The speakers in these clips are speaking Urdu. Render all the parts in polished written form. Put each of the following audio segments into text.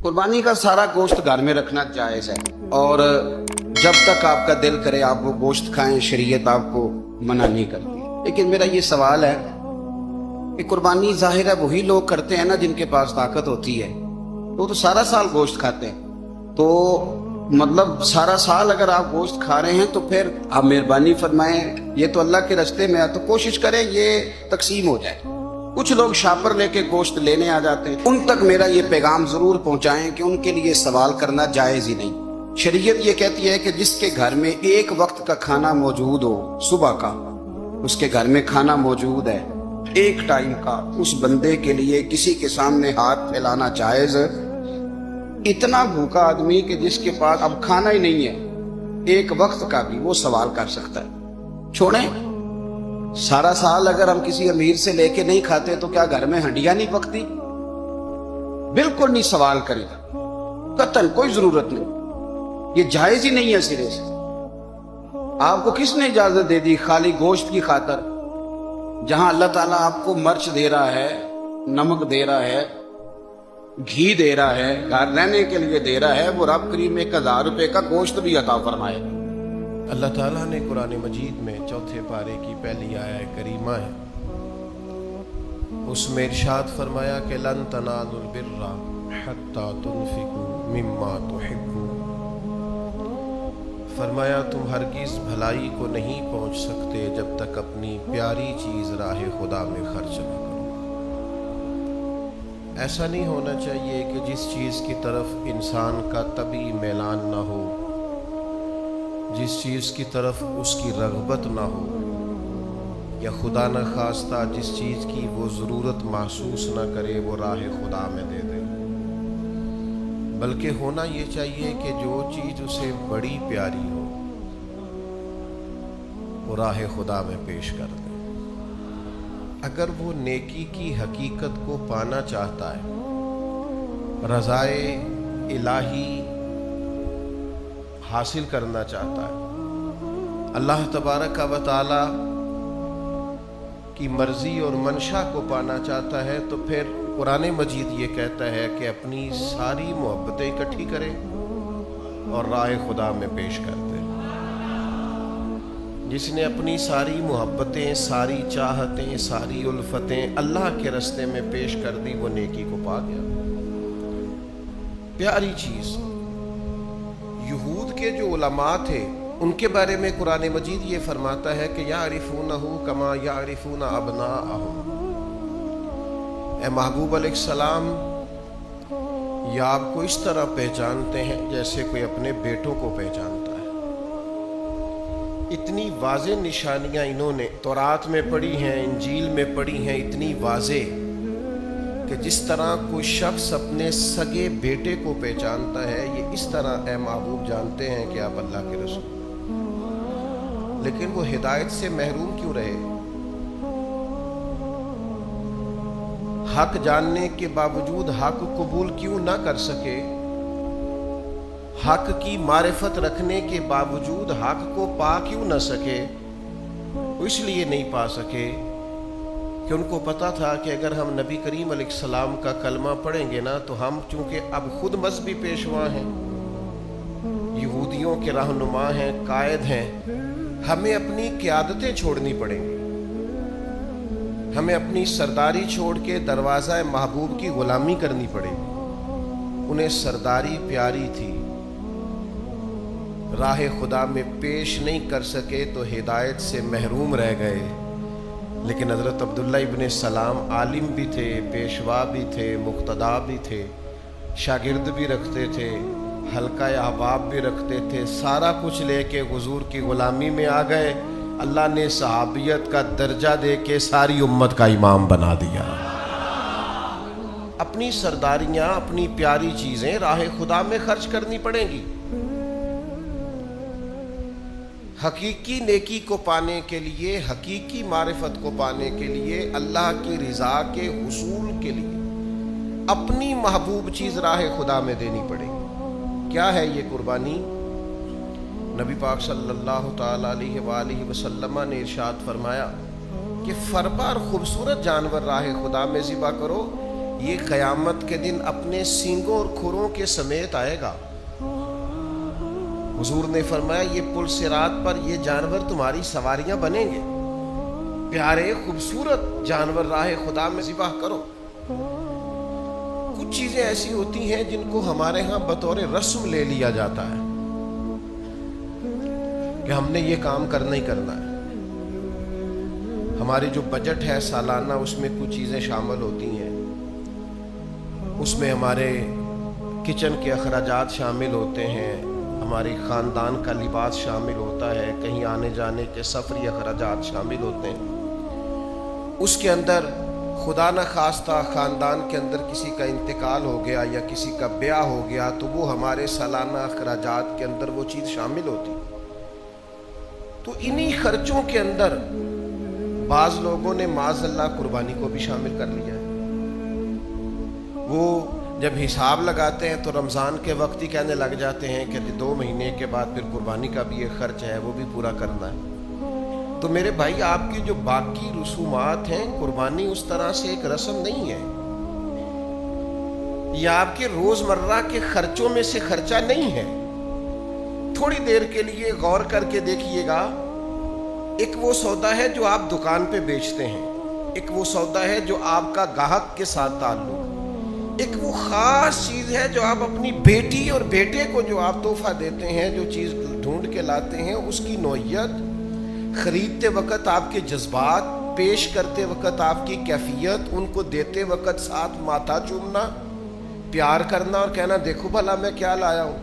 قربانی کا سارا گوشت گھر میں رکھنا جائز ہے، اور جب تک آپ کا دل کرے آپ وہ گوشت کھائیں، شریعت آپ کو منع نہیں کرتی۔ لیکن میرا یہ سوال ہے کہ قربانی ظاہر ہے وہی لوگ کرتے ہیں نا جن کے پاس طاقت ہوتی ہے، وہ تو سارا سال گوشت کھاتے ہیں، تو مطلب سارا سال اگر آپ گوشت کھا رہے ہیں تو پھر آپ مہربانی فرمائیں، یہ تو اللہ کے رستے میں ہے تو کوشش کریں یہ تقسیم ہو جائے۔ کچھ لوگ شاپر لے کے گوشت لینے آ جاتے ہیں، ان تک میرا یہ پیغام ضرور پہنچائیں کہ ان کے لیے سوال کرنا جائز ہی نہیں۔ شریعت یہ کہتی ہے کہ جس کے گھر میں ایک وقت کا کھانا موجود ہو، صبح کا، اس کے گھر میں کھانا موجود ہے ایک ٹائم کا، اس بندے کے لیے کسی کے سامنے ہاتھ پھیلانا جائز۔ اتنا بھوکا آدمی کہ جس کے پاس اب کھانا ہی نہیں ہے ایک وقت کا بھی، وہ سوال کر سکتا ہے۔ چھوڑیں، سارا سال اگر ہم کسی امیر سے لے کے نہیں کھاتے تو کیا گھر میں ہنڈیاں نہیں پکتی؟ بالکل نہیں سوال کرے گا، قطعاً کوئی ضرورت نہیں، یہ جائز ہی نہیں ہے سرے سے۔ آپ کو کس نے اجازت دے دی خالی گوشت کی خاطر؟ جہاں اللہ تعالیٰ آپ کو مرچ دے رہا ہے، نمک دے رہا ہے، گھی دے رہا ہے، گھر رہنے کے لیے دے رہا ہے، وہ رب کریم 1000 روپے کا گوشت بھی عطا فرمائے۔ اللہ تعالیٰ نے قرآن مجید میں 4 پارے کی پہلی آیت کریمہ ہے، اس میں ارشاد فرمایا کہ لن تنالوا البر حتی تنفقوا مما تحبون، فرمایا تم ہرگز بھلائی کو نہیں پہنچ سکتے جب تک اپنی پیاری چیز راہ خدا میں خرچ نہ کرو۔ ایسا نہیں ہونا چاہیے کہ جس چیز کی طرف انسان کا طبعی میلان نہ ہو، جس چیز کی طرف اس کی رغبت نہ ہو، یا خدا نہ خواستہ جس چیز کی وہ ضرورت محسوس نہ کرے، وہ راہ خدا میں دے دے۔ بلکہ ہونا یہ چاہیے کہ جو چیز اسے بڑی پیاری ہو وہ راہ خدا میں پیش کر دے۔ اگر وہ نیکی کی حقیقت کو پانا چاہتا ہے، رضائے الہی حاصل کرنا چاہتا ہے، اللہ تبارک و تعالی کی مرضی اور منشا کو پانا چاہتا ہے، تو پھر قرآن مجید یہ کہتا ہے کہ اپنی ساری محبتیں اکٹھی کرے اور راہ خدا میں پیش کر دے۔ جس نے اپنی ساری محبتیں، ساری چاہتیں، ساری الفتیں اللہ کے راستے میں پیش کر دی، وہ نیکی کو پا گیا۔ پیاری چیز۔ یہود کے جو علماء تھے ان کے بارے میں قرآن مجید یہ فرماتا ہے کہ یعرفونہ کما یعرفون ابناءہم، اے محبوب علیہ السلام، یہ آپ کو اس طرح پہچانتے ہیں جیسے کوئی اپنے بیٹوں کو پہچانتا ہے۔ اتنی واضح نشانیاں انہوں نے تورات میں پڑھی ہیں، انجیل میں پڑھی ہیں، اتنی واضح کہ جس طرح کوئی شخص اپنے سگے بیٹے کو پہچانتا ہے، یہ اس طرح اے محبوب جانتے ہیں کہ آپ اللہ کے رسول۔ لیکن وہ ہدایت سے محروم کیوں رہے؟ حق جاننے کے باوجود حق قبول کیوں نہ کر سکے؟ حق کی معرفت رکھنے کے باوجود حق کو پا کیوں نہ سکے؟ وہ اس لیے نہیں پا سکے کہ ان کو پتا تھا کہ اگر ہم نبی کریم علیہ السلام کا کلمہ پڑھیں گے نا تو ہم چونکہ اب خود مذہبی پیشوا ہیں، یہودیوں کے رہنما ہیں، قائد ہیں، ہمیں اپنی قیادتیں چھوڑنی پڑیں گی، ہمیں اپنی سرداری چھوڑ کے دروازہ محبوب کی غلامی کرنی پڑے گی۔ انہیں سرداری پیاری تھی، راہ خدا میں پیش نہیں کر سکے تو ہدایت سے محروم رہ گئے۔ لیکن حضرت عبداللہ ابن سلام عالم بھی تھے، پیشوا بھی تھے، مقتدا بھی تھے، شاگرد بھی رکھتے تھے، حلقہ احباب بھی رکھتے تھے، سارا کچھ لے کے حضور کی غلامی میں آ گئے۔ اللہ نے صحابیت کا درجہ دے کے ساری امت کا امام بنا دیا۔ اپنی سرداریاں، اپنی پیاری چیزیں راہ خدا میں خرچ کرنی پڑیں گی۔ حقیقی نیکی کو پانے کے لیے، حقیقی معرفت کو پانے کے لیے، اللہ کی رضا کے حصول کے لیے اپنی محبوب چیز راہ خدا میں دینی پڑے گی۔ کیا ہے یہ قربانی؟ نبی پاک صلی اللہ تعالیٰ علیہ وآلہ وسلم نے ارشاد فرمایا کہ فربا اور خوبصورت جانور راہ خدا میں ذبح کرو، یہ قیامت کے دن اپنے سینگوں اور کھروں کے سمیت آئے گا۔ حضور نے فرمایا یہ پل صراط پر یہ جانور تمہاری سواریاں بنیں گے، پیارے خوبصورت جانور راہ خدا میں ذبح کرو۔ کچھ چیزیں ایسی ہوتی ہیں جن کو ہمارے ہاں بطور رسم لے لیا جاتا ہے کہ ہم نے یہ کام کرنا ہی کرنا ہے۔ ہماری جو بجٹ ہے سالانہ، اس میں کچھ چیزیں شامل ہوتی ہیں، اس میں ہمارے کچن کے اخراجات شامل ہوتے ہیں، ہماری خاندان کا لباس شامل ہوتا ہے، کہیں آنے جانے کے سفری اخراجات شامل ہوتے ہیں۔ اس کے اندر خدا نہ خواستہ خاندان کے اندر کسی کا انتقال ہو گیا یا کسی کا بیاہ ہو گیا تو وہ ہمارے سالانہ اخراجات کے اندر وہ چیز شامل ہوتی۔ تو انہی خرچوں کے اندر بعض لوگوں نے معاذ اللہ قربانی کو بھی شامل کر لیا ہے۔ وہ جب حساب لگاتے ہیں تو رمضان کے وقت ہی کہنے لگ جاتے ہیں کہ 2 مہینے کے بعد پھر قربانی کا بھی ایک خرچ ہے، وہ بھی پورا کرنا ہے۔ تو میرے بھائی، آپ کی جو باقی رسومات ہیں، قربانی اس طرح سے ایک رسم نہیں ہے، یہ آپ کے روزمرہ کے خرچوں میں سے خرچہ نہیں ہے۔ تھوڑی دیر کے لیے غور کر کے دیکھیے گا، ایک وہ سودا ہے جو آپ دکان پہ بیچتے ہیں، ایک وہ سودا ہے جو آپ کا گاہک کے ساتھ تعلق، ایک وہ خاص چیز ہے جو آپ اپنی بیٹی اور بیٹے کو جو آپ تحفہ دیتے ہیں، جو چیز ڈھونڈ کے لاتے ہیں، اس کی نوعیت، خریدتے وقت آپ کے جذبات، پیش کرتے وقت آپ کی کیفیت، ان کو دیتے وقت ساتھ ماتھا چومنا، پیار کرنا اور کہنا دیکھو بھلا میں کیا لایا ہوں۔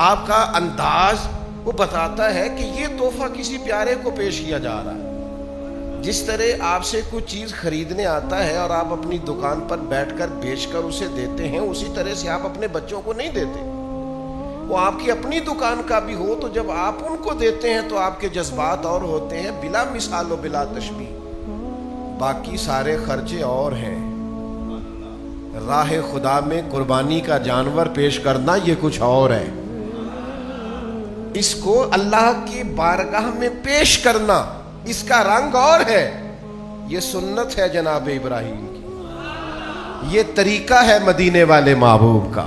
آپ کا انداز وہ بتاتا ہے کہ یہ تحفہ کسی پیارے کو پیش کیا جا رہا ہے۔ جس طرح آپ سے کچھ چیز خریدنے آتا ہے اور آپ اپنی دکان پر بیٹھ کر بیچ کر اسے دیتے ہیں، اسی طرح سے آپ اپنے بچوں کو نہیں دیتے۔ وہ آپ کی اپنی دکان کا بھی ہو تو جب آپ ان کو دیتے ہیں تو آپ کے جذبات اور ہوتے ہیں، بلا مثال و بلا تشبیہ۔ باقی سارے خرچے اور ہیں۔ راہ خدا میں قربانی کا جانور پیش کرنا یہ کچھ اور ہے۔ اس کو اللہ کی بارگاہ میں پیش کرنا، اس کا رنگ اور ہے۔ یہ سنت ہے جناب ابراہیم کی، یہ طریقہ ہے مدینے والے محبوب کا۔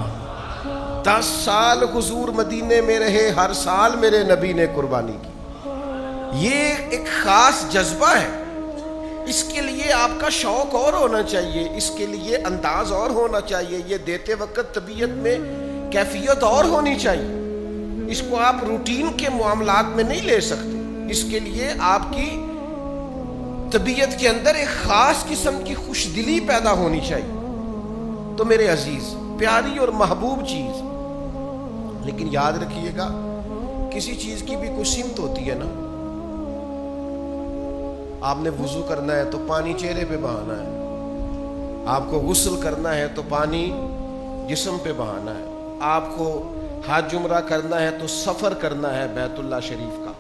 10 سال حضور مدینے میں رہے، ہر سال میرے نبی نے قربانی کی۔ یہ ایک خاص جذبہ ہے، اس کے لیے آپ کا شوق اور ہونا چاہیے، اس کے لیے انداز اور ہونا چاہیے، یہ دیتے وقت طبیعت میں کیفیت اور ہونی چاہیے۔ اس کو آپ روٹین کے معاملات میں نہیں لے سکتے، اس کے لیے آپ کی طبیعت کے اندر ایک خاص قسم کی خوش دلی پیدا ہونی چاہیے۔ تو میرے عزیز، پیاری اور محبوب چیز، لیکن یاد رکھیے گا کسی چیز کی بھی کوئی سمت ہوتی ہے نا۔ آپ نے وضو کرنا ہے تو پانی چہرے پہ بہانا ہے، آپ کو غسل کرنا ہے تو پانی جسم پہ بہانا ہے، آپ کو حج عمرہ کرنا ہے تو سفر کرنا ہے بیت اللہ شریف کا،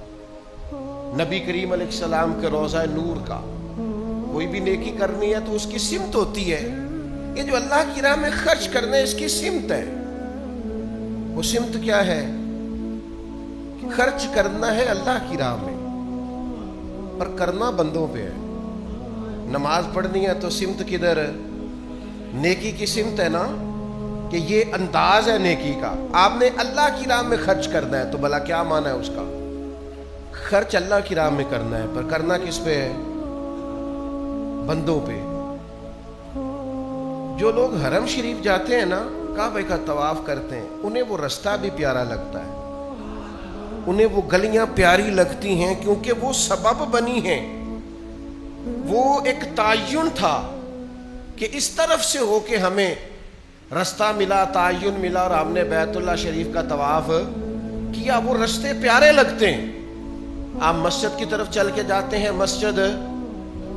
نبی کریم علیہ السلام کے روضہ نور کا، کوئی بھی نیکی کرنی ہے تو اس کی سمت ہوتی ہے۔ یہ جو اللہ کی راہ میں خرچ کرنا ہے، اس کی سمت ہے۔ وہ سمت کیا ہے؟ خرچ کرنا ہے اللہ کی راہ میں، پر کرنا بندوں پہ ہے۔ نماز پڑھنی ہے تو سمت کدھر ہے؟ نیکی کی سمت ہے نا، کہ یہ انداز ہے نیکی کا۔ آپ نے اللہ کی راہ میں خرچ کرنا ہے تو بھلا کیا معنی ہے اس کا؟ خرچ اللہ کی راہ میں کرنا ہے، پر کرنا کس پہ ہے؟ بندوں پہ۔ جو لوگ حرم شریف جاتے ہیں نا، کعبہ کا طواف کرتے ہیں، انہیں وہ رستہ بھی پیارا لگتا ہے، انہیں وہ گلیاں پیاری لگتی ہیں، کیونکہ وہ سبب بنی ہیں۔ وہ ایک تعین تھا کہ اس طرف سے ہو کے ہمیں رستہ ملا، تعین ملا اور ہم نے بیت اللہ شریف کا طواف کیا۔ وہ رستے پیارے لگتے ہیں۔ آپ مسجد کی طرف چل کے جاتے ہیں، مسجد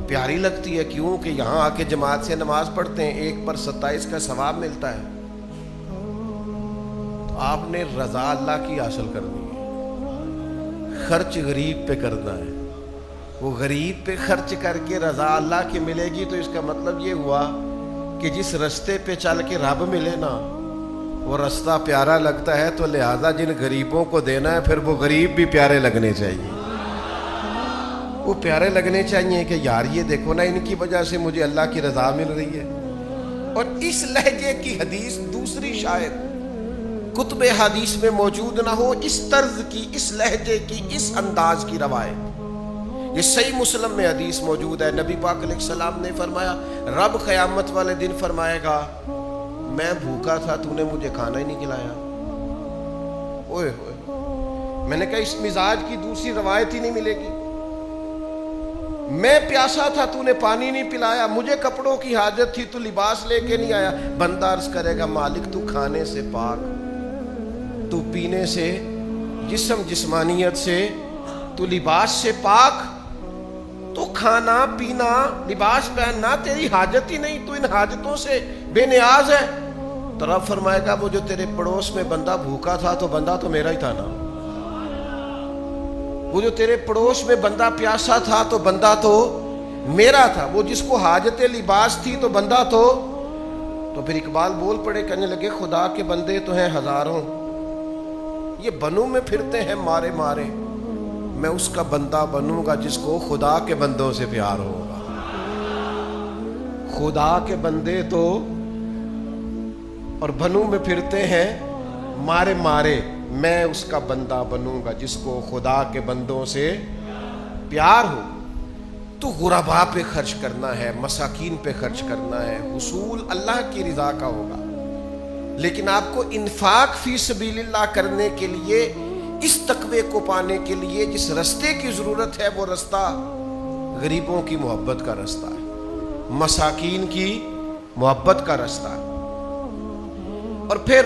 پیاری لگتی ہے، کیوں کہ یہاں آ کے جماعت سے نماز پڑھتے ہیں، 1 پر 27 کا ثواب ملتا ہے۔ تو آپ نے رضا اللہ کی حاصل کرنی ہے، خرچ غریب پہ کرنا ہے۔ وہ غریب پہ خرچ کر کے رضا اللہ کی ملے گی تو اس کا مطلب یہ ہوا کہ جس رستے پہ چل کے رب ملے نا، وہ رستہ پیارا لگتا ہے، تو لہذا جن غریبوں کو دینا ہے پھر وہ غریب بھی پیارے لگنے چاہیے۔ وہ پیارے لگنے چاہیے کہ یار یہ دیکھو نا، ان کی وجہ سے مجھے اللہ کی رضا مل رہی ہے۔ اور اس لہجے کی حدیث دوسری شاید کتب حدیث میں موجود نہ ہو، اس طرز کی، اس لہجے کی، اس انداز کی روایت۔ یہ صحیح مسلم میں حدیث موجود ہے، نبی پاک علیہ السلام نے فرمایا رب قیامت والے دن فرمائے گا میں بھوکا تھا تو نے مجھے کھانا ہی نہیں کھلایا۔ اوئے ہوئے، میں نے کہا اس مزاج کی دوسری روایت ہی نہیں ملے گی۔ میں پیاسا تھا تو نے پانی نہیں پلایا، مجھے کپڑوں کی حاجت تھی تو لباس لے کے نہیں آیا۔ بندہ عرض کرے گا مالک تو کھانے سے پاک، تو پینے سے، جسم جسمانیت سے، تو لباس سے پاک، تو کھانا پینا لباس پہننا تیری حاجت ہی نہیں، تو ان حاجتوں سے بے نیاز ہے۔ تو رب فرمائے گا وہ جو تیرے پڑوس میں بندہ بھوکا تھا تو بندہ تو میرا ہی تھا نا، وہ جو تیرے پڑوس میں بندہ پیاسا تھا تو بندہ تو میرا تھا، وہ جس کو حاجت لباس تھی تو بندہ تو پھر اقبال بول پڑے، کہنے لگے خدا کے بندے تو ہیں ہزاروں، یہ بنوں میں پھرتے ہیں مارے مارے، میں اس کا بندہ بنوں گا جس کو خدا کے بندوں سے پیار ہوگا۔ خدا کے بندے تو اور بنوں میں پھرتے ہیں مارے مارے، میں اس کا بندہ بنوں گا جس کو خدا کے بندوں سے پیار ہو۔ تو غرباء پہ خرچ کرنا ہے، مساکین پہ خرچ کرنا ہے، حصول اللہ کی رضا کا ہوگا، لیکن آپ کو انفاق فی سبیل اللہ کرنے کے لیے، اس تقوی کو پانے کے لیے جس رستے کی ضرورت ہے وہ رستہ غریبوں کی محبت کا رستہ ہے، مساکین کی محبت کا رستہ ہے۔ اور پھر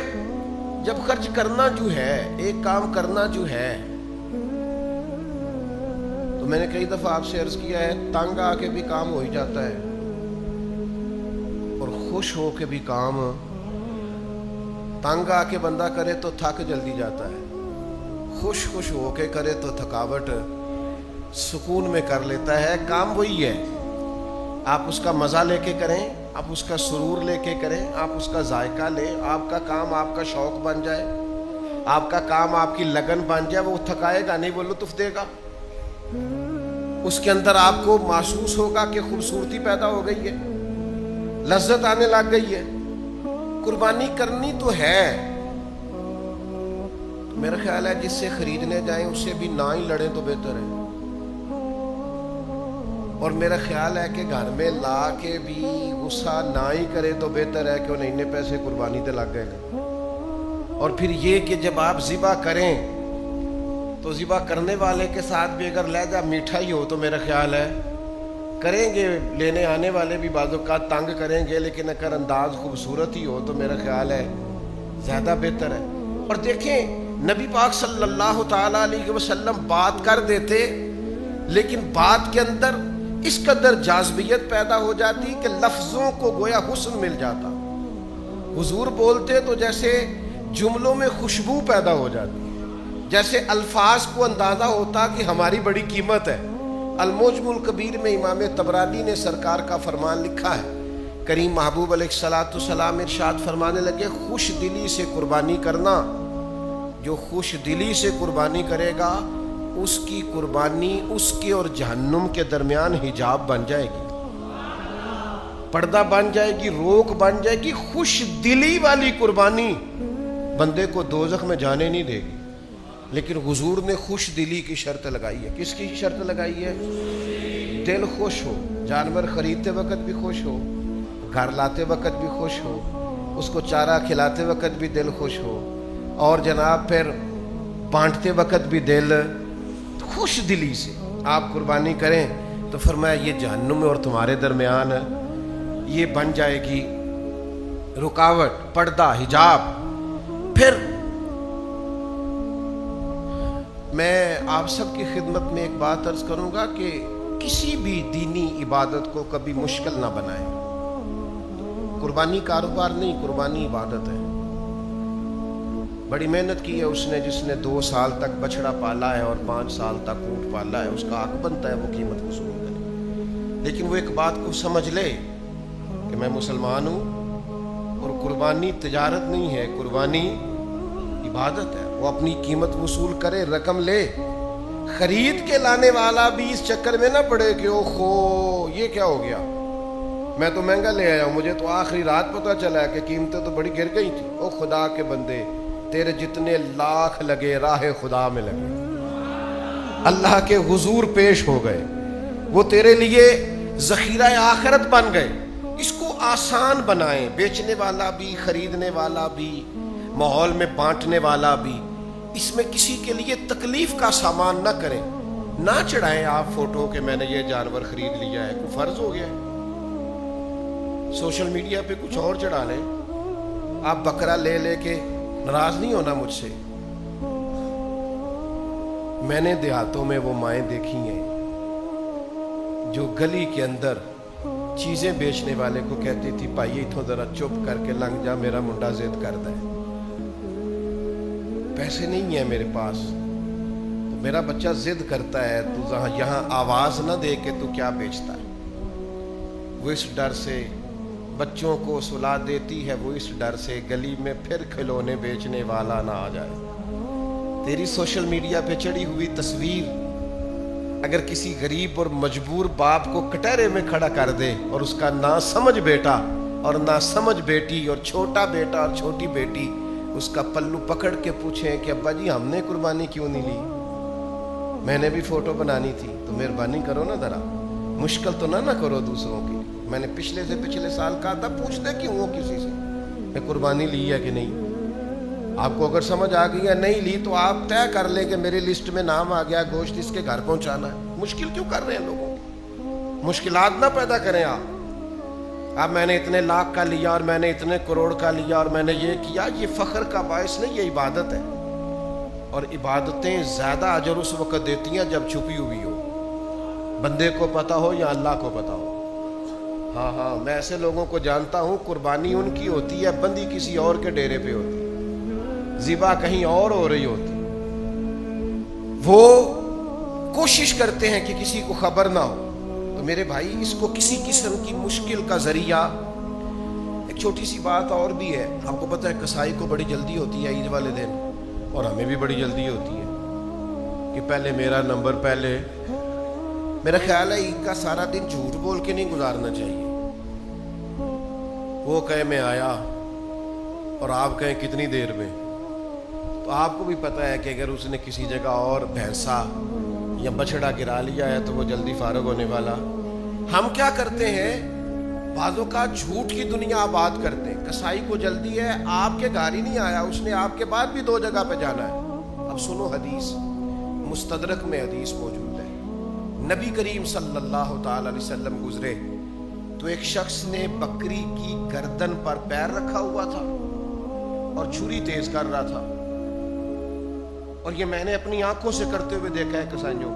جب خرچ کرنا جو ہے، ایک کام کرنا جو ہے، تو میں نے کئی دفعہ آپ سے عرض کیا ہے تنگ آ کے بھی کام ہو ہی جاتا ہے، اور خوش ہو کے بھی کام، تنگ آ کے بندہ کرے تو تھک جلدی جاتا ہے، خوش ہو کے کرے تو تھکاوٹ سکون میں کر لیتا ہے۔ کام وہی ہے، آپ اس کا مزہ لے کے کریں، آپ اس کا سرور لے کے کریں، آپ اس کا ذائقہ لیں، آپ کا کام آپ کا شوق بن جائے، آپ کا کام آپ کی لگن بن جائے، وہ تھکائے گا نہیں، وہ لطف دے گا، اس کے اندر آپ کو محسوس ہوگا کہ خوبصورتی پیدا ہو گئی ہے، لذت آنے لگ گئی ہے۔ قربانی کرنی تو ہے، میرا خیال ہے جس سے خریدنے جائیں اس سے بھی نہ ہی لڑیں تو بہتر ہے، اور میرا خیال ہے کہ گھر میں لا کے بھی غصہ نہ ہی کرے تو بہتر ہے کہ انہیں اتنے پیسے قربانی تے لگ گئے گا۔ اور پھر یہ کہ جب آپ ذبح کریں تو ذبح کرنے والے کے ساتھ بھی اگر لہجہ میٹھا ہی ہو تو میرا خیال ہے کریں گے، لینے آنے والے بھی بعض اوقات تنگ کریں گے، لیکن اگر انداز خوبصورت ہی ہو تو میرا خیال ہے زیادہ بہتر ہے۔ اور دیکھیں نبی پاک صلی اللہ تعالیٰ علیہ وسلم بات کر دیتے، لیکن بات کے اندر اس قدر جاذبیت پیدا ہو جاتی کہ لفظوں کو گویا حسن مل جاتا، حضور بولتے تو جیسے جملوں میں خوشبو پیدا ہو جاتی، جیسے الفاظ کو اندازہ ہوتا کہ ہماری بڑی قیمت ہے۔ المعجم الکبیر میں امام طبرانی نے سرکار کا فرمان لکھا ہے، کریم محبوب علیہ الصلوۃ والسلام ارشاد فرمانے لگے خوش دلی سے قربانی کرنا، جو خوش دلی سے قربانی کرے گا اس کی قربانی اس کے اور جہنم کے درمیان حجاب بن جائے گی، پردہ بن جائے گی، روک بن جائے گی۔ خوش دلی والی قربانی بندے کو دوزخ میں جانے نہیں دے گی، لیکن حضور نے خوش دلی کی شرط لگائی ہے۔ کس کی شرط لگائی ہے؟ دل خوش ہو، جانور خریدتے وقت بھی خوش ہو، گھر لاتے وقت بھی خوش ہو، اس کو چارہ کھلاتے وقت بھی دل خوش ہو، اور جناب پھر بانٹتے وقت بھی دل خوش دلی سے آپ قربانی کریں تو فرمایا یہ جہنم میں اور تمہارے درمیان یہ بن جائے گی رکاوٹ، پردہ، حجاب۔ پھر میں آپ سب کی خدمت میں ایک بات عرض کروں گا کہ کسی بھی دینی عبادت کو کبھی مشکل نہ بنائیں۔ قربانی کاروبار نہیں، قربانی عبادت ہے۔ بڑی محنت کی ہے اس نے، جس نے 2 سال تک بچڑا پالا ہے اور 5 سال تک اونٹ پالا ہے، اس کا حق بنتا ہے وہ قیمت وصول کرے، لیکن وہ ایک بات کو سمجھ لے کہ میں مسلمان ہوں اور قربانی تجارت نہیں ہے، قربانی عبادت ہے۔ وہ اپنی قیمت وصول کرے، رقم لے، خرید کے لانے والا بھی اس چکر میں نہ پڑے کہ او خو یہ کیا ہو گیا، میں تو مہنگا لے آیا ہوں, مجھے تو آخری رات پتہ چلا کہ قیمتیں تو بڑی گر گئی تھی. او خدا کے بندے, تیرے جتنے لاکھ لگے راہ خدا میں لگے, اللہ کے حضور پیش ہو گئے, وہ تیرے لیے ذخیرہ آخرت بن گئے. اس کو آسان بنائیں, بیچنے والا بھی, خریدنے والا بھی, ماحول میں بانٹنے والا بھی. اس میں کسی کے لیے تکلیف کا سامان نہ کریں. نہ چڑھائیں آپ فوٹو کہ میں نے یہ جانور خرید لیا ہے, کوئی فرض ہو گیا ہے. سوشل میڈیا پہ کچھ اور چڑھا لیں. آپ بکرا لے لے کے ناراض نہیں ہونا مجھ سے. میں نے دیہاتوں میں وہ مائیں دیکھی ہیں جو گلی کے اندر چیزیں بیچنے والے کو کہتی تھی بھائی اتھوں ذرا چپ کر کے لنگ جا, میرا منڈا ضد کرتا ہے, پیسے نہیں ہیں میرے پاس, تو میرا بچہ ضد کرتا ہے, تو یہاں آواز نہ دے کہ تو کیا بیچتا ہے. وہ اس ڈر سے بچوں کو سلا دیتی ہے, وہ اس ڈر سے گلی میں پھر کھلونے بیچنے والا نہ آ جائے. تیری سوشل میڈیا پہ چڑھی ہوئی تصویر اگر کسی غریب اور مجبور باپ کو کٹہرے میں کھڑا کر دے, اور اس کا نہ سمجھ بیٹا اور نہ سمجھ بیٹی اور چھوٹا بیٹا اور چھوٹی بیٹی اس کا پلو پکڑ کے پوچھیں کہ ابا جی ہم نے قربانی کیوں نہیں لی, میں نے بھی فوٹو بنانی تھی, تو مہربانی کرو نا, ذرا مشکل تو نہ کرو دوسروں کی. میں نے پچھلے سال کہا تھا پوچھ دے کیوں ہو کسی سے میں قربانی لی ہے کہ نہیں. آپ کو اگر سمجھ آ گئی ہے نہیں لی تو آپ طے کر لیں کہ میری لسٹ میں نام آ گیا, گوشت اس کے گھر پہنچانا ہے. مشکل کیوں کر رہے ہیں لوگوں کو, مشکلات نہ پیدا کریں آپ. اب میں نے اتنے لاکھ کا لیا اور میں نے اتنے کروڑ کا لیا اور میں نے یہ کیا, یہ فخر کا باعث نہیں, یہ عبادت ہے. اور عبادتیں زیادہ اجر اس وقت دیتی ہیں جب چھپی ہوئی ہو, بندے کو پتا ہو یا اللہ کو پتا ہو. ہاں میں ایسے لوگوں کو جانتا ہوں قربانی ان کی ہوتی ہے, بندی کسی اور کے ڈیرے پہ ہوتی ہے, ذبح کہیں اور ہو رہی ہوتی. وہ کوشش کرتے ہیں کہ کسی کو خبر نہ ہو. تو میرے بھائی اس کو کسی قسم کی مشکل کا ذریعہ. ایک چھوٹی سی بات اور بھی ہے, آپ کو پتہ ہے کسائی کو بڑی جلدی ہوتی ہے عید والے دن, اور ہمیں بھی بڑی جلدی ہوتی ہے کہ پہلے میرا نمبر پہلے. میرا خیال ہے عید کا سارا دن جھوٹ بول کے نہیں گزارنا چاہیے. وہ کہے میں آیا اور آپ کہیں کتنی دیر میں, تو آپ کو بھی پتہ ہے کہ اگر اس نے کسی جگہ اور بھینسا یا بچڑا گرا لیا ہے تو وہ جلدی فارغ ہونے والا. ہم کیا کرتے ہیں, بعضوں کا جھوٹ کی دنیا آباد کرتے ہیں. کسائی کو جلدی ہے, آپ کے گھر ہی نہیں آیا, اس نے آپ کے بعد بھی 2 جگہ پہ جانا ہے. اب سنو حدیث, مستدرک میں حدیث موجود ہے. نبی کریم صلی اللہ تعالی علیہ وسلم گزرے تو ایک شخص نے بکری کی گردن پر پیر رکھا ہوا تھا اور چھری تیز کر رہا تھا. اور یہ میں نے اپنی آنکھوں سے کرتے ہوئے دیکھا ہے. کسائیوں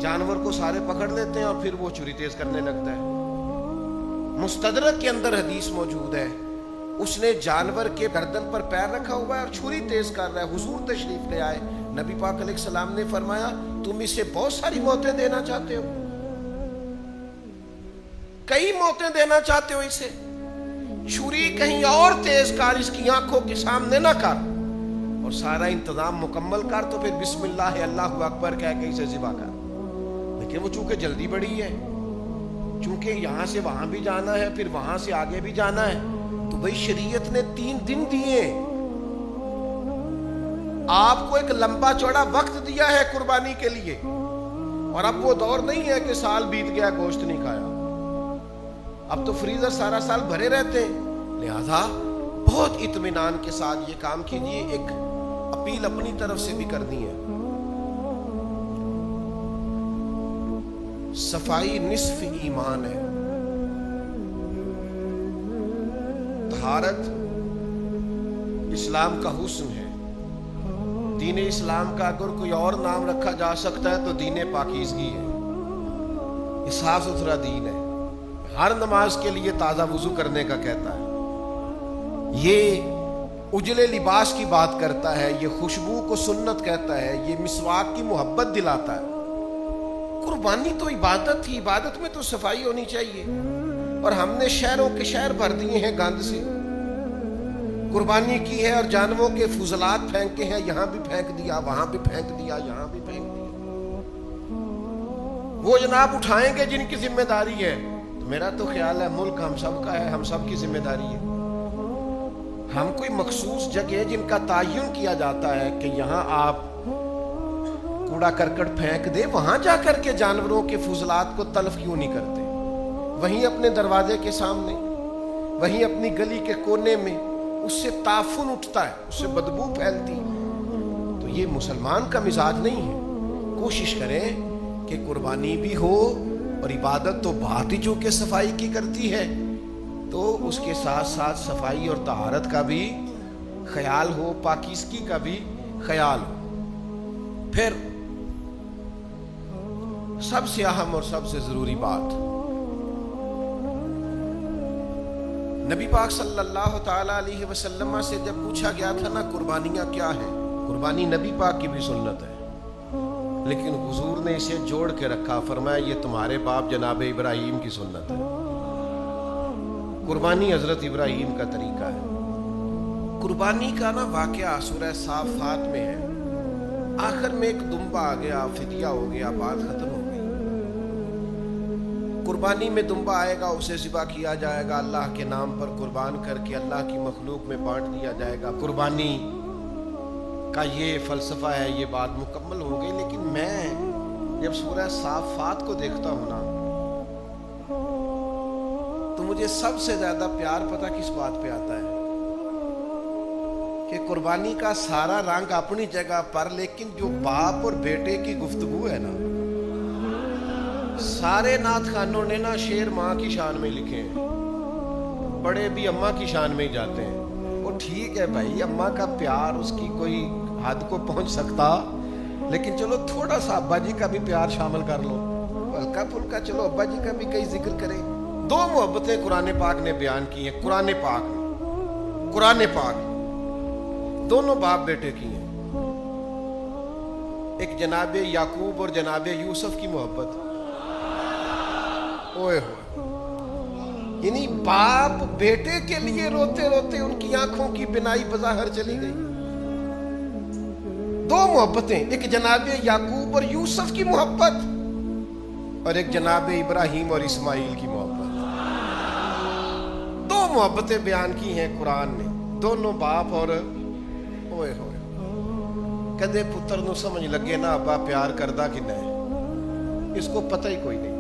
جانور کو سارے پکڑ لیتے ہیں اور پھر وہ چھری تیز کرنے لگتا ہے. مستدرک کے اندر حدیث موجود ہے, اس نے جانور کے گردن پر پیر رکھا ہوا ہے اور چھری تیز کر رہا ہے. حضور تشریف لے آئے, نبی پاک علیہ السلام نے فرمایا تم اسے بہت ساری موتیں دینا چاہتے ہو, کئی موتیں دینا چاہتے ہو اسے, چھری کہیں اور تیز کر, اس کی آنکھوں کے سامنے نہ کر, اور سارا انتظام مکمل کر, تو پھر بسم اللہ اللہ اکبر کہہ کے اسے ذبح کر. لیکن وہ چونکہ جلدی بڑی ہے, چونکہ یہاں سے وہاں بھی جانا ہے, پھر وہاں سے آگے بھی جانا ہے, تو بھئی شریعت نے 3 دن دیے, آپ کو ایک لمبا چوڑا وقت دیا ہے قربانی کے لیے. اور اب وہ دور نہیں ہے کہ سال بیت گیا گوشت نہیں کھایا, اب تو فریزر سارا سال بھرے رہتے ہیں. لہذا بہت اطمینان کے ساتھ یہ کام کیجیے. ایک اپیل اپنی طرف سے بھی کرنی ہے, صفائی نصف ایمان ہے. طہارت اسلام کا حسن ہے. دین اسلام کا اگر کوئی اور نام رکھا جا سکتا ہے تو دین پاکیزگی ہے. یہ صاف ستھرا دین ہے. ہر نماز کے لیے تازہ وضو کرنے کا کہتا ہے, یہ اجلے لباس کی بات کرتا ہے, یہ خوشبو کو سنت کہتا ہے, یہ مسواک کی محبت دلاتا ہے. قربانی تو عبادت تھی, عبادت میں تو صفائی ہونی چاہیے, اور ہم نے شہروں کے شہر بھر دیے ہیں گند سے. قربانی کی ہے اور جانوروں کے فضلات پھینکے ہیں, یہاں بھی پھینک دیا, وہاں بھی پھینک دیا, یہاں بھی پھینک دیا. وہ جناب اٹھائیں گے جن کی ذمہ داری ہے. تو میرا تو خیال ہے ملک ہم سب کا ہے, ہم سب کی ذمہ داری ہے. ہم کوئی مخصوص جگہ جن کا تعین کیا جاتا ہے کہ یہاں آپ کوڑا کرکٹ پھینک دے, وہاں جا کر کے جانوروں کے فضلات کو تلف کیوں نہیں کرتے؟ وہیں اپنے دروازے کے سامنے, وہیں اپنی گلی کے کونے میں اس سے تعفن اٹھتا ہے, اس سے بدبو پھیلتی. تو یہ مسلمان کا مزاج نہیں ہے. کوشش کریں کہ قربانی بھی ہو, اور عبادت تو بات ہی جو کہ صفائی کی کرتی ہے, تو اس کے ساتھ ساتھ صفائی اور طہارت کا بھی خیال ہو, پاکیزگی کا بھی خیال ہو. پھر سب سے اہم اور سب سے ضروری بات, نبی پاک صلی اللہ تعالی علیہ وسلم سے جب پوچھا گیا تھا نا قربانیاں کیا ہیں, قربانی نبی پاک کی بھی سنت ہے, لیکن حضور نے اسے جوڑ کے رکھا, فرمایا یہ تمہارے باپ جناب ابراہیم کی سنت ہے. قربانی حضرت ابراہیم کا طریقہ ہے. قربانی کا نا واقعہ سورہ صافات میں ہے. آخر میں ایک دمبا آ گیا, فدیہ ہو گیا, بات ختم ہو گئی. قربانی میں دمبا آئے گا, اسے ذبح کیا جائے گا, اللہ کے نام پر قربان کر کے اللہ کی مخلوق میں بانٹ دیا جائے گا. قربانی کا یہ فلسفہ ہے, یہ بات مکمل ہو گئی. لیکن میں جب سورہ صافات کو دیکھتا ہوں نا, تو مجھے سب سے زیادہ پیار پتہ کس بات پہ آتا ہے کہ قربانی کا سارا رنگ اپنی جگہ پر, لیکن جو باپ اور بیٹے کی گفتگو ہے نا, سارے نعت خانوں نے نا شعر ماں کی شان میں لکھے ہیں, بڑے بھی اماں کی شان میں ہی جاتے ہیں. وہ ٹھیک ہے بھائی, اماں کا پیار اس کی کوئی حد کو پہنچ سکتا, لیکن چلو تھوڑا سا ابا جی کا بھی پیار شامل کر لو, ہلکا پھلکا چلو ابا جی کا بھی کئی ذکر کرے. دو محبتیں قرآن پاک نے بیان کی ہیں, قرآن پاک دونوں باپ بیٹے کی ہیں. ایک جناب یعقوب اور جناب یوسف کی محبت, اوئے ہوئے, یعنی باپ بیٹے کے لیے روتے روتے ان کی آنکھوں کی بنائی بظاہر چلی گئی. دو محبتیں, ایک جناب یعقوب اور یوسف کی محبت, اور ایک جناب ابراہیم اور اسماعیل کی محبت. دو محبتیں بیان کی ہیں قرآن نے, دونوں باپ اور اوئے ہوئے. کدے پتر نو سمجھ لگے نا ابا پیار کردہ کنا ہے, اس کو پتہ ہی کوئی نہیں.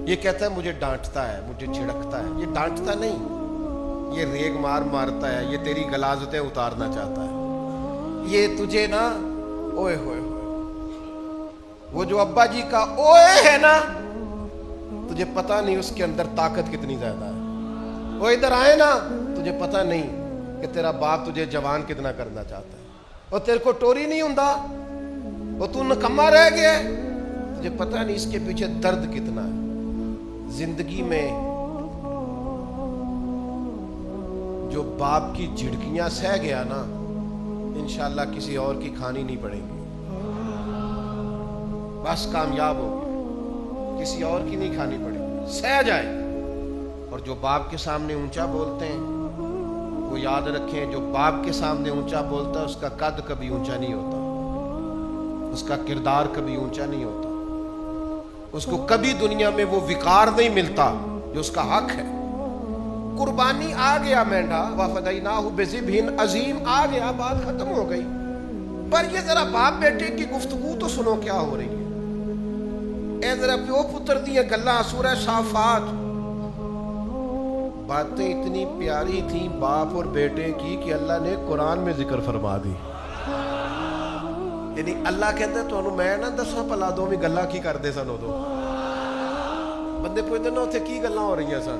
یہ کہتا ہے مجھے ڈانٹتا ہے, مجھے جھڑکتا ہے. یہ ڈانٹتا نہیں, یہ ریگ مارتا ہے, یہ تیری غلاظتیں اتارنا چاہتا ہے. یہ تجھے نا اوئے ہوئے, وہ جو ابا جی کا اوئے ہے نا, تجھے پتہ نہیں اس کے اندر طاقت کتنی زیادہ ہے. وہ ادھر آئے نا, تجھے پتہ نہیں کہ تیرا باپ تجھے جوان کتنا کرنا چاہتا ہے. اور تیرے کو ٹوری نہیں ہوندا, وہ تو نکما رہ گیا, تجھے پتہ نہیں اس کے پیچھے درد کتنا ہے. زندگی میں جو باپ کی جھڑکیاں سہ گیا نا, انشاءاللہ کسی اور کی کھانی نہیں پڑیں گی, بس کامیاب ہو گیا, کسی اور کی نہیں کھانی پڑے گی, سہ جائے. اور جو باپ کے سامنے اونچا بولتے ہیں وہ یاد رکھیں, جو باپ کے سامنے اونچا بولتا ہے اس کا قد کبھی اونچا نہیں ہوتا, اس کا کردار کبھی اونچا نہیں ہوتا, اس کو کبھی دنیا میں وہ وقار نہیں ملتا جو اس کا حق ہے. قربانی آ گیا مینڈا, وَفَدَيْنَاهُ بِذِبْحٍ عَظِيمٍ آ گیا, بات ختم ہو گئی. پر یہ ذرا باپ بیٹے کی گفتگو تو سنو کیا ہو رہی ہے. اے ذرا پیو پتر دیاں گلاں, سورہ صافات. باتیں اتنی پیاری تھیں باپ اور بیٹے کی کہ اللہ نے قرآن میں ذکر فرما دی. یعنی اللہ کہتا ہے تو میں نہ دساں پلا دو بھی گلاں کی کردے سن. ادو بندے پوچھتے نا اتنے کی گلاں ہو رہی ہیں سن,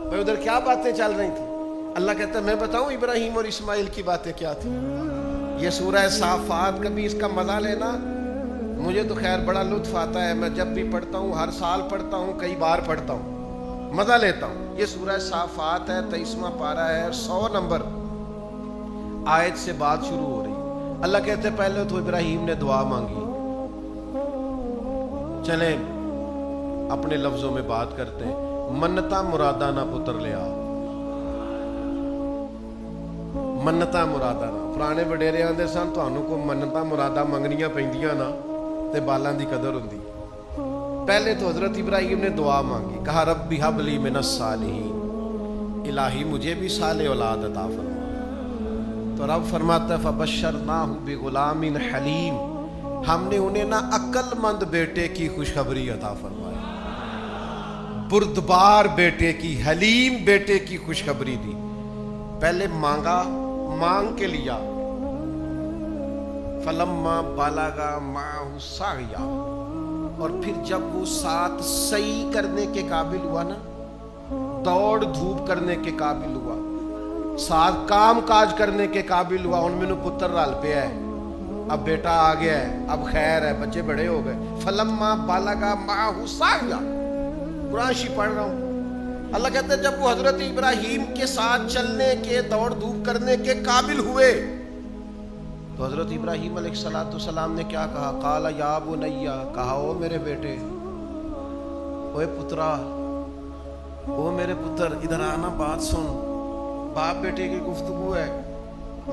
بھائی ادھر کیا باتیں چل رہی تھیں. اللہ کہتا ہے میں بتاؤں ابراہیم اور اسماعیل کی باتیں کیا تھیں. یہ سورہ صافات, کبھی اس کا مزہ لینا. مجھے تو خیر بڑا لطف آتا ہے, میں جب بھی پڑھتا ہوں, ہر سال پڑھتا ہوں, کئی بار پڑھتا ہوں, مزہ لیتا ہوں. یہ سورہ صافات ہے, 23واں پارہ ہے, 100 نمبر آیت سے بات شروع ہو رہی ہے. اللہ کہتے ہیں پہلے تو ابراہیم نے دعا مانگی. چلیں اپنے لفظوں میں بات کرتے ہیں. منتا مرادہ نہ پتر لیا, منتا مرادہ نہ. پرانے وڈیرے آندے سن, تانوں کو منتا مرادہ منگنیاں پیندیاں نا تے بالاں دی قدر ہوندی. پہلے تو حضرت ابراہیم نے دعا مانگی, کہا ربی حب لی من الصالحین, الہی مجھے بھی صالح اولاد عطا فرما. تو رب فرماتا ہے فبشرناہ بغلام حلیم, ہم نے انہیں نہ عقل مند بیٹے کی خوشخبری عطا فرمائی, بردبار بیٹے کی, حلیم بیٹے کی خوشخبری دی. پہلے مانگا, مانگ کے لیا, فلما بلغ معہ السعی, اور پھر جب وہ ساتھ صحیح کرنے کے قابل ہوا نا, دوڑ دھوپ کرنے کے قابل ہوا, ساتھ کام کاج کرنے کے قابل ہوا, ان میں نے پتر رل پیا ہے, اب بیٹا آ گیا ہے, اب خیر ہے, بچے بڑے ہو گئے. فلما بلغ معہ السعی, قرآن شریف پڑھ رہا ہوں. اللہ کہتے ہیں جب وہ حضرت ابراہیم کے ساتھ چلنے کے, دوڑ دھوپ کرنے کے قابل ہوئے, تو حضرت ابراہیم علیہ السلام نے کیا کہا؟ قال یا بنی, کہا او میرے بیٹے, اوے پترا, او میرے پتر, ادھر آنا, بات سن. باپ بیٹے کی گفتگو ہے.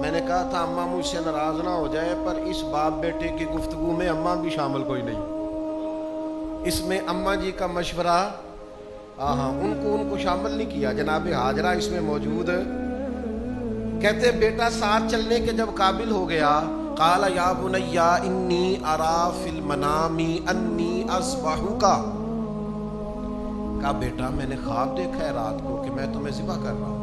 میں نے کہا تھا اماں مجھ سے ناراض نہ ہو جائے, پر اس باپ بیٹے کی گفتگو میں اماں بھی شامل کوئی نہیں, اس میں اماں جی کا مشورہ, ان کو شامل نہیں کیا. جناب ہاجرہ اس میں موجود. کہتے بیٹا ساتھ چلنے کے جب قابل ہو گیا, قال یا بنی انی ارا فی المنام انی اذبحک, کہا بیٹا میں نے خواب دیکھا ہے رات کو کہ میں تمہیں ذبح کر رہا ہوں.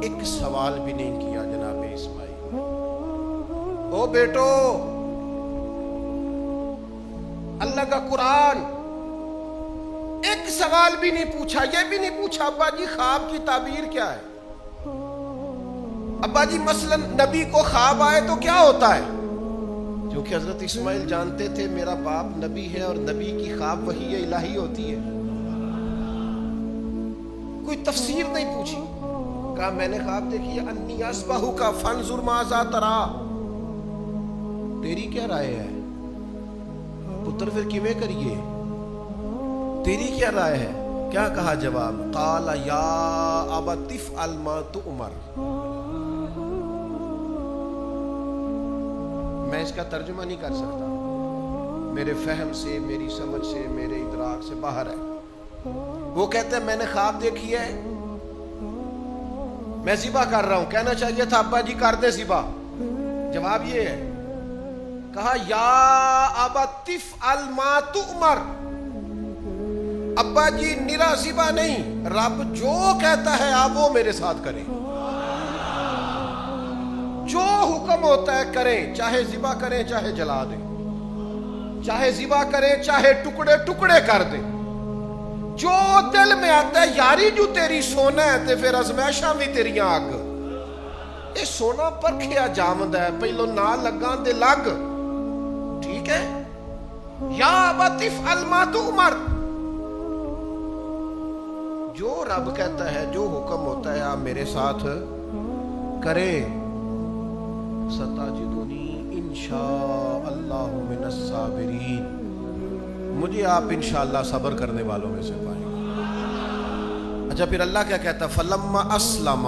ایک سوال بھی نہیں کیا جناب اسماعیل, او بیٹو, اللہ کا قرآن, ایک سوال بھی نہیں پوچھا, یہ بھی نہیں پوچھا ابا جی خواب کی تعبیر کیا ہے. ابا جی مثلا نبی کو خواب آئے تو کیا ہوتا ہے؟ کیونکہ حضرت اسماعیل جانتے تھے میرا باپ نبی ہے, اور نبی کی خواب وحی الہی ہوتی ہے. کوئی تفسیر نہیں پوچھی, کہا میں نے خواب دیکھی ہے انی اذبحک فانظر ماذا تری, تیری کیا رائے ہے پتر, پھر کیویں کریے, تیری کیا رائے ہے؟ کیا کہا جواب؟ قال یا ابت افعل ما تؤمر. میں اس کا ترجمہ نہیں کر سکتا, میرے فہم سے, میری سمجھ سے, میرے ادراک سے باہر ہے. وہ کہتے ہیں میں نے خواب دیکھی ہے, میں ذبح کر رہا ہوں. کہنا چاہیے تھا ابا جی کر دے ذبح, جواب یہ ہے, کہا یا ابت افعل ما تؤمر, ابا جی نرا ذبح نہیں, رب جو کہتا ہے آپ وہ میرے ساتھ کریں, جو حکم ہوتا ہے کریں, چاہے ذبح کریں چاہے جلا دیں, چاہے ذبح کریں چاہے ٹکڑے ٹکڑے کر دیں, جو دل میں آتا ہے. یاری جو تیری سونا ہے تے پھر ازمائشاں بھی تیریاں اگ, اے سونا پرکھیا جامد ہے, پہلو نہ لگاں دے لگ, ٹھیک ہے. یا ابت افعل ما تؤمر, جو رب کہتا ہے, جو حکم ہوتا ہے آپ میرے ساتھ کرے. ستجدنی انشاء اللہ من الصابرین, مجھے آپ انشاءاللہ صبر کرنے والوں میں سے پائیں گے. اچھا پھر اللہ کیا کہتا ہے؟ فلما اسلم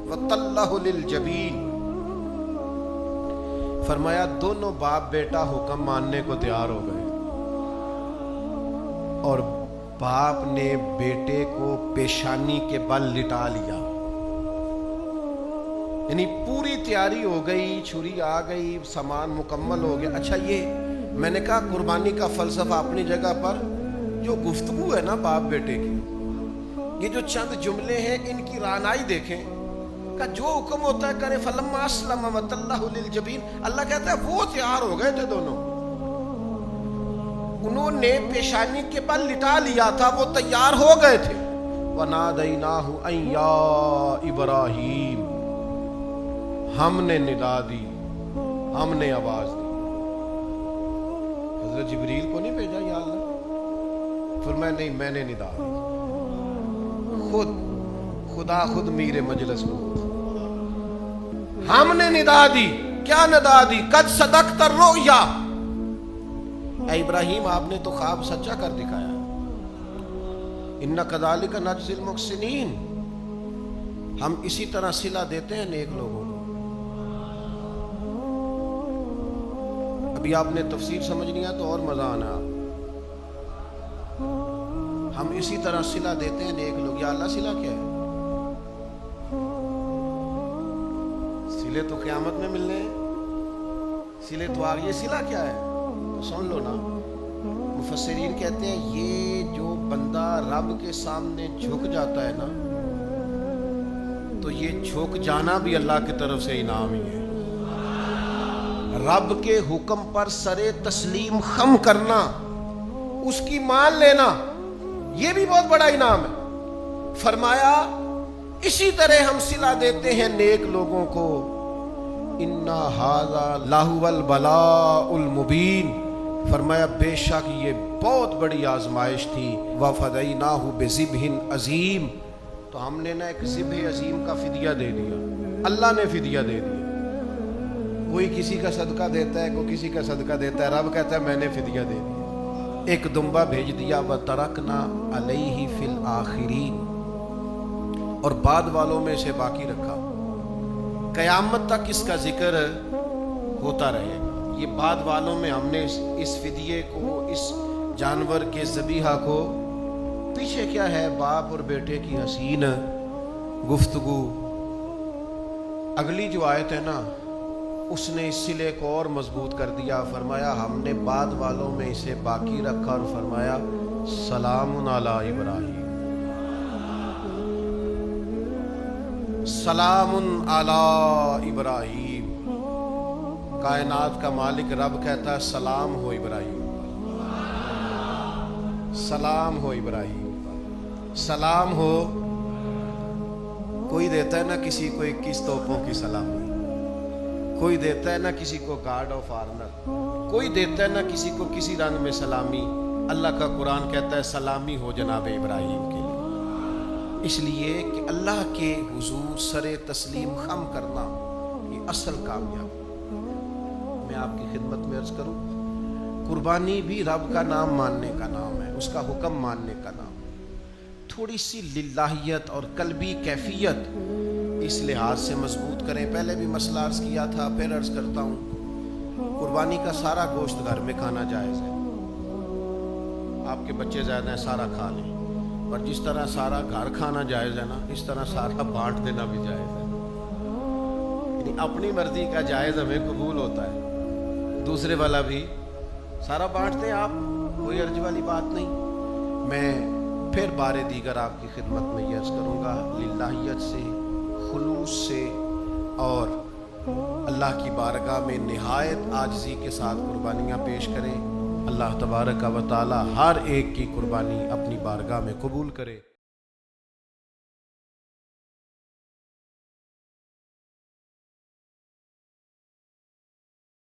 وتلہ للجبین, فرمایا دونوں باپ بیٹا حکم ماننے کو تیار ہو گئے, اور باپ نے بیٹے کو پیشانی کے بل لٹا لیا, یعنی پوری تیاری ہو گئی, چھری آ گئی, سامان مکمل ہو گیا. اچھا یہ میں نے کہا قربانی کا فلسفہ اپنی جگہ پر, جو گفتگو ہے نا باپ بیٹے کی, یہ جو چند جملے ہیں ان کی رانائی دیکھیں, کہ جو حکم ہوتا ہے کریں. فلما اسلم وتلہ للجبین, اللہ کہتا ہے وہ تیار ہو گئے تھے دونوں, انہوں نے پیشانی کے بل لٹا لیا تھا, وہ تیار ہو گئے تھے. وَنَادَيْنَاهُ أَن يَا إِبْرَاهِيمُ, ہم نے ندا دی, ہم نے آواز دی. حضرت جبریل کو نہیں بھیجا یا اللہ؟ فرمایا نہیں, میں نے ندا دی, خدا خود میر مجلس میں, ہم نے ندا دی. کیا ندا دی؟ قد صدقت الرؤیا, اے ابراہیم آپ نے تو خواب سچا کر دکھایا. اِنَّا كَذَلِكَ نَجْزِي الْمُحْسِنِينَ, ہم اسی طرح صلہ دیتے ہیں نیک لوگوں کو. ابھی آپ نے تفسیر سمجھنی ہے تو اور مزہ آنا. ہم اسی طرح صلہ دیتے ہیں نیک لوگ. یا اللہ صلہ کیا ہے؟ صلے تو قیامت میں ملنے ہیں. صلے تو آگے. یہ صلہ کیا ہے تو سن لو نا. مفسرین کہتے ہیں یہ جو بندہ رب کے سامنے جھک جاتا ہے نا تو یہ جھک جانا بھی اللہ کی طرف سے انعام ہی ہے. رب کے حکم پر سرے تسلیم خم کرنا, اس کی مان لینا, یہ بھی بہت بڑا انعام ہے. فرمایا اسی طرح ہم صلہ دیتے ہیں نیک لوگوں کو. اِنَّ هَذَا لَهُوَ الْبَلَاءُ الْمُبِينُ. فرمایا بے شک یہ بہت بڑی آزمائش تھی. وَفَدَيْنَاهُ بِذِبْحٍ عَظِيمٍ. تو ہم نے نا ایک ذبح عظیم کا فدیہ دے دیا. اللہ نے فدیہ دے دیا. کوئی کسی کا صدقہ دیتا ہے, کوئی کسی کا صدقہ دیتا ہے. رب کہتا ہے میں نے فدیہ دے دیا. ایک دمبا بھیج دیا. وَتَرَكْنَا عَلَيْهِ فِي الْآخِرِينَ. اور بعد والوں میں سے باقی رکھا. قیامت تک اس کا ذکر ہوتا رہے. یہ بعد والوں میں ہم نے اس فدیے کو, اس جانور کے ذبیحہ کو, پیچھے کیا ہے باپ اور بیٹے کی حسین گفتگو. اگلی جو آیت ہے نا اس نے اس صلے کو اور مضبوط کر دیا. فرمایا ہم نے بعد والوں میں اسے باقی رکھا اور فرمایا سلام علی ابراہیم. سلام علی ابراہیم. کائنات کا مالک رب کہتا ہے سلام ہو ابراہیم, سلام ہو ابراہیم, سلام ہو. کوئی دیتا ہے نا کسی کو 21 توپوں کی سلامی, کوئی دیتا ہے نا کسی کو گارڈ آف آنر, کوئی دیتا ہے نا کسی کو کسی رنگ میں سلامی. اللہ کا قرآن کہتا ہے سلامی ہو جناب ابراہیم کے لیے. اس لیے کہ اللہ کے حضور سر تسلیم خم کرنا یہ اصل کامیابی. میں آپ کی خدمت میں عرض کروں, قربانی بھی رب کا نام ماننے کا نام ہے, اس کا حکم ماننے کا نام. تھوڑی سی للہیت اور قلبی کیفیت اس لحاظ سے مضبوط کریں. پہلے بھی مسئلہ عرض کیا تھا, پھر عرض کرتا ہوں. قربانی کا سارا گوشت گھر میں کھانا جائز ہے. آپ کے بچے زیادہ ہیں سارا کھا لیں, اور جس طرح سارا گھر کھانا جائز ہے نا اس طرح سارا بانٹ دینا بھی جائز ہے. یعنی اپنی مرضی کا جائز ہمیں قبول ہوتا ہے, دوسرے والا بھی سارا بانٹتے ہیں آپ, کوئی عرض والی بات نہیں. میں پھر بار دیگر آپ کی خدمت میں یہ عرض کروں گا, للہیت سے, خلوص سے اور اللہ کی بارگاہ میں نہایت عاجزی کے ساتھ قربانیاں پیش کریں. اللہ تبارک و تعالی ہر ایک کی قربانی اپنی بارگاہ میں قبول کرے.